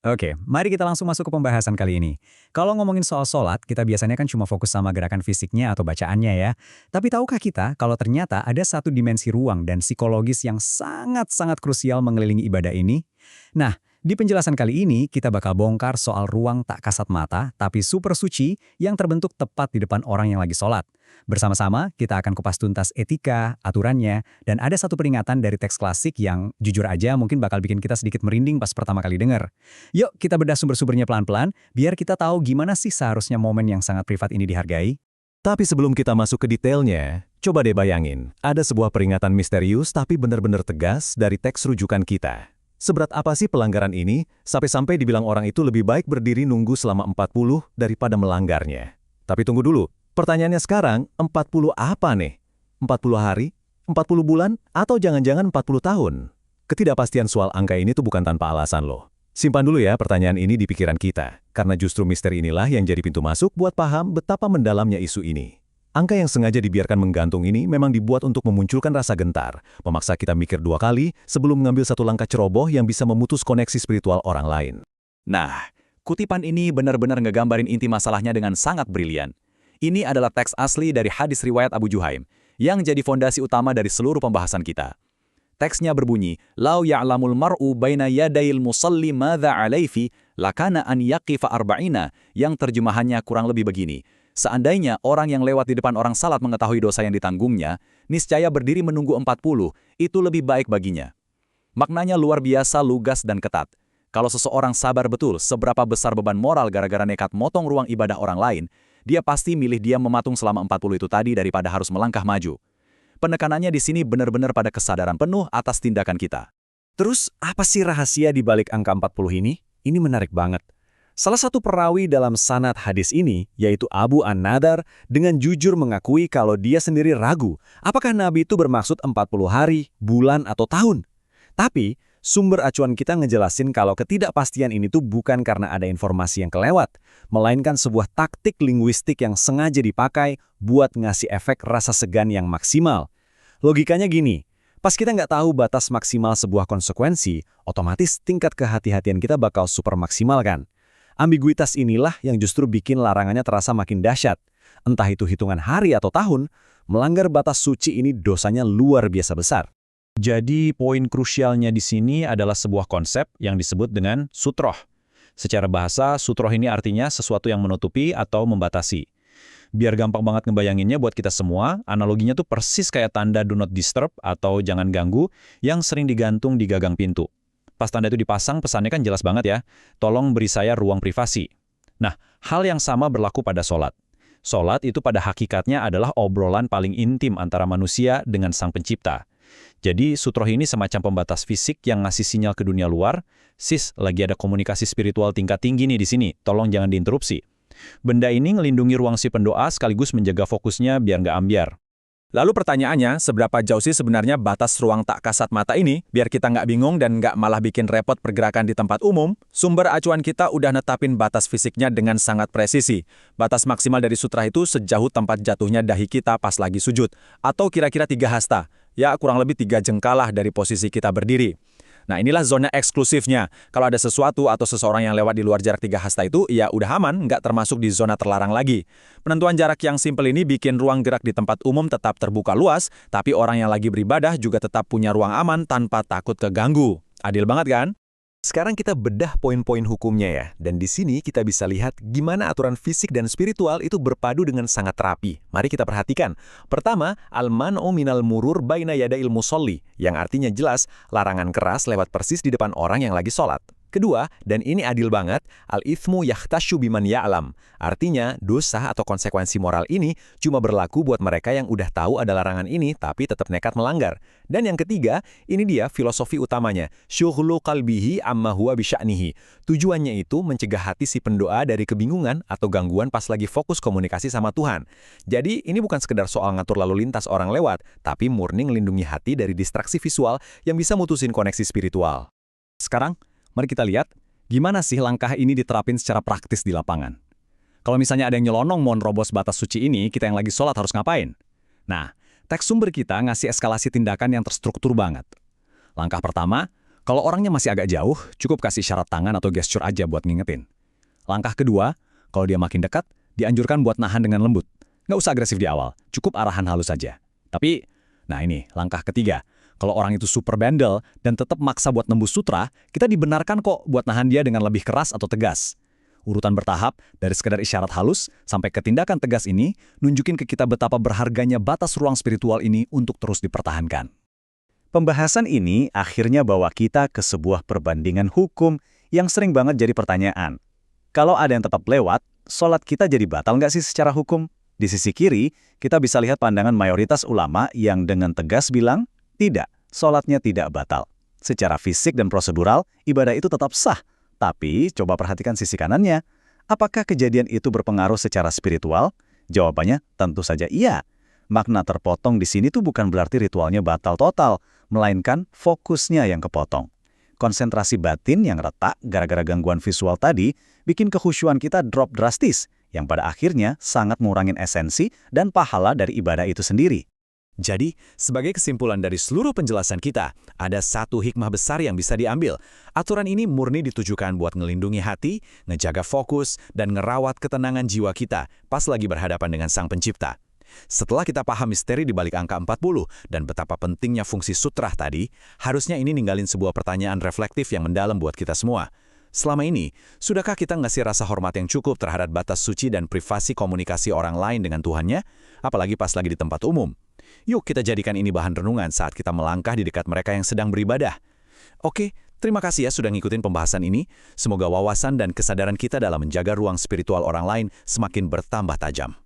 Oke, mari kita langsung masuk ke pembahasan kali ini. Kalau ngomongin soal sholat, kita biasanya kan cuma fokus sama gerakan fisiknya atau bacaannya ya. Tapi tahukah kita kalau ternyata ada satu dimensi ruang dan psikologis yang sangat-sangat krusial mengelilingi ibadah ini? Nah, di penjelasan kali ini kita bakal bongkar soal ruang tak kasat mata tapi super suci yang terbentuk tepat di depan orang yang lagi sholat. Bersama-sama kita akan kupas tuntas etika, aturannya, dan ada satu peringatan dari teks klasik yang jujur aja mungkin bakal bikin kita sedikit merinding pas pertama kali denger. Yuk kita bedah sumber-sumbernya pelan-pelan biar kita tahu gimana sih seharusnya momen yang sangat privat ini dihargai. Tapi sebelum kita masuk ke detailnya, coba deh bayangin, ada sebuah peringatan misterius tapi benar-benar tegas dari teks rujukan kita. Seberat apa sih pelanggaran ini, sampai-sampai dibilang orang itu lebih baik berdiri nunggu selama 40 daripada melanggarnya. Tapi tunggu dulu, pertanyaannya sekarang, 40 apa nih? 40 hari? 40 bulan? Atau jangan-jangan 40 tahun? Ketidakpastian soal angka ini tuh bukan tanpa alasan loh. Simpan dulu ya pertanyaan ini di pikiran kita, karena justru misteri inilah yang jadi pintu masuk buat paham betapa mendalamnya isu ini. Angka yang sengaja dibiarkan menggantung ini memang dibuat untuk memunculkan rasa gentar, memaksa kita mikir dua kali sebelum mengambil satu langkah ceroboh yang bisa memutus koneksi spiritual orang lain. Nah, kutipan ini benar-benar ngegambarin inti masalahnya dengan sangat brilian. Ini adalah teks asli dari hadis riwayat Abu Juhaim, yang jadi fondasi utama dari seluruh pembahasan kita. Teksnya berbunyi, "Lau ya'lamul mar'u baina yadayil musalli madza 'alaihi lakana an yaqifa arba'ina," yang terjemahannya kurang lebih begini. Seandainya orang yang lewat di depan orang salat mengetahui dosa yang ditanggungnya, niscaya berdiri menunggu 40, itu lebih baik baginya. Maknanya luar biasa lugas dan ketat. Kalau seseorang sabar betul seberapa besar beban moral gara-gara nekat motong ruang ibadah orang lain, dia pasti milih diam mematung selama 40 itu tadi daripada harus melangkah maju. Penekanannya di sini benar-benar pada kesadaran penuh atas tindakan kita. Terus apa sih rahasia di balik angka 40 ini? Ini menarik banget. Salah satu perawi dalam sanad hadis ini, yaitu Abu An-Nadar, dengan jujur mengakui kalau dia sendiri ragu apakah Nabi itu bermaksud 40 hari, bulan, atau tahun. Tapi, sumber acuan kita ngejelasin kalau ketidakpastian ini tuh bukan karena ada informasi yang kelewat, melainkan sebuah taktik linguistik yang sengaja dipakai buat ngasih efek rasa segan yang maksimal. Logikanya gini, pas kita nggak tahu batas maksimal sebuah konsekuensi, otomatis tingkat kehati-hatian kita bakal super maksimal kan? Ambiguitas inilah yang justru bikin larangannya terasa makin dahsyat. Entah itu hitungan hari atau tahun, melanggar batas suci ini dosanya luar biasa besar. Jadi poin krusialnya di sini adalah sebuah konsep yang disebut dengan sutroh. Secara bahasa, sutroh ini artinya sesuatu yang menutupi atau membatasi. Biar gampang banget ngebayanginnya buat kita semua, analoginya tuh persis kayak tanda do not disturb atau jangan ganggu yang sering digantung di gagang pintu. Pas tanda itu dipasang, pesannya kan jelas banget ya, tolong beri saya ruang privasi. Nah, hal yang sama berlaku pada sholat. Sholat itu pada hakikatnya adalah obrolan paling intim antara manusia dengan Sang Pencipta. Jadi, sutroh ini semacam pembatas fisik yang ngasih sinyal ke dunia luar, sis, lagi ada komunikasi spiritual tingkat tinggi nih di sini, tolong jangan diinterupsi. Benda ini ngelindungi ruang si pendoa sekaligus menjaga fokusnya biar nggak ambyar. Lalu pertanyaannya, seberapa jauh sih sebenarnya batas ruang tak kasat mata ini? Biar kita nggak bingung dan nggak malah bikin repot pergerakan di tempat umum, sumber acuan kita udah netapin batas fisiknya dengan sangat presisi. Batas maksimal dari sutra itu sejauh tempat jatuhnya dahi kita pas lagi sujud, atau kira-kira 3 hasta. Ya, kurang lebih 3 jengkalah dari posisi kita berdiri. Nah, inilah zona eksklusifnya. Kalau ada sesuatu atau seseorang yang lewat di luar jarak 3 hasta itu, ya udah aman, nggak termasuk di zona terlarang lagi. Penentuan jarak yang simpel ini bikin ruang gerak di tempat umum tetap terbuka luas, tapi orang yang lagi beribadah juga tetap punya ruang aman tanpa takut keganggu. Adil banget kan? Sekarang kita bedah poin-poin hukumnya ya, dan di sini kita bisa lihat gimana aturan fisik dan spiritual itu berpadu dengan sangat rapi. Mari kita perhatikan. Pertama, al-man'u minal murur baina yadail musolli, yang artinya jelas larangan keras lewat persis di depan orang yang lagi sholat. Kedua, dan ini adil banget, al-ithmu yahtasyu biman ya'lam. Artinya, dosa atau konsekuensi moral ini cuma berlaku buat mereka yang udah tahu ada larangan ini tapi tetap nekat melanggar. Dan yang ketiga, ini dia filosofi utamanya, syughlu qalbihi amma huwa bisya'nihi. Tujuannya itu mencegah hati si pendoa dari kebingungan atau gangguan pas lagi fokus komunikasi sama Tuhan. Jadi, ini bukan sekedar soal ngatur lalu lintas orang lewat, tapi murni ngelindungi hati dari distraksi visual yang bisa mutusin koneksi spiritual. Sekarang, mari kita lihat gimana sih langkah ini diterapin secara praktis di lapangan. Kalau misalnya ada yang nyelonong mau nerobos batas suci ini, kita yang lagi sholat harus ngapain? Nah, teks sumber kita ngasih eskalasi tindakan yang terstruktur banget. Langkah pertama, Kalau orangnya masih agak jauh, cukup kasih isyarat tangan atau gesture aja buat ngingetin. Langkah kedua, kalau dia makin dekat, dianjurkan buat nahan dengan lembut. Nggak usah agresif di awal, cukup arahan halus saja. Tapi, nah ini, langkah ketiga. Kalau orang itu super bandel dan tetap maksa buat nembus sutra, kita dibenarkan kok buat nahan dia dengan lebih keras atau tegas. Urutan bertahap, dari sekedar isyarat halus sampai ke tindakan tegas ini, nunjukin ke kita betapa berharganya batas ruang spiritual ini untuk terus dipertahankan. Pembahasan ini akhirnya bawa kita ke sebuah perbandingan hukum yang sering banget jadi pertanyaan. Kalau ada yang tetap lewat, sholat kita jadi batal nggak sih secara hukum? Di sisi kiri, kita bisa lihat pandangan mayoritas ulama yang dengan tegas bilang, tidak, sholatnya tidak batal. Secara fisik dan prosedural, ibadah itu tetap sah. Tapi, coba perhatikan sisi kanannya. Apakah kejadian itu berpengaruh secara spiritual? Jawabannya tentu saja iya. Makna terpotong di sini tuh bukan berarti ritualnya batal total, melainkan fokusnya yang kepotong. Konsentrasi batin yang retak gara-gara gangguan visual tadi bikin kekhusyuan kita drop drastis, yang pada akhirnya sangat ngurangin esensi dan pahala dari ibadah itu sendiri. Jadi, sebagai kesimpulan dari seluruh penjelasan kita, ada satu hikmah besar yang bisa diambil. Aturan ini murni ditujukan buat ngelindungi hati, ngejaga fokus, dan ngerawat ketenangan jiwa kita pas lagi berhadapan dengan Sang Pencipta. Setelah kita paham misteri di balik angka 40 dan betapa pentingnya fungsi sutra tadi, harusnya ini ninggalin sebuah pertanyaan reflektif yang mendalam buat kita semua. Selama ini, sudahkah kita ngasih rasa hormat yang cukup terhadap batas suci dan privasi komunikasi orang lain dengan Tuhannya, apalagi pas lagi di tempat umum? Yuk kita jadikan ini bahan renungan saat kita melangkah di dekat mereka yang sedang beribadah. Oke, terima kasih ya sudah ngikutin pembahasan ini. Semoga wawasan dan kesadaran kita dalam menjaga ruang spiritual orang lain semakin bertambah tajam.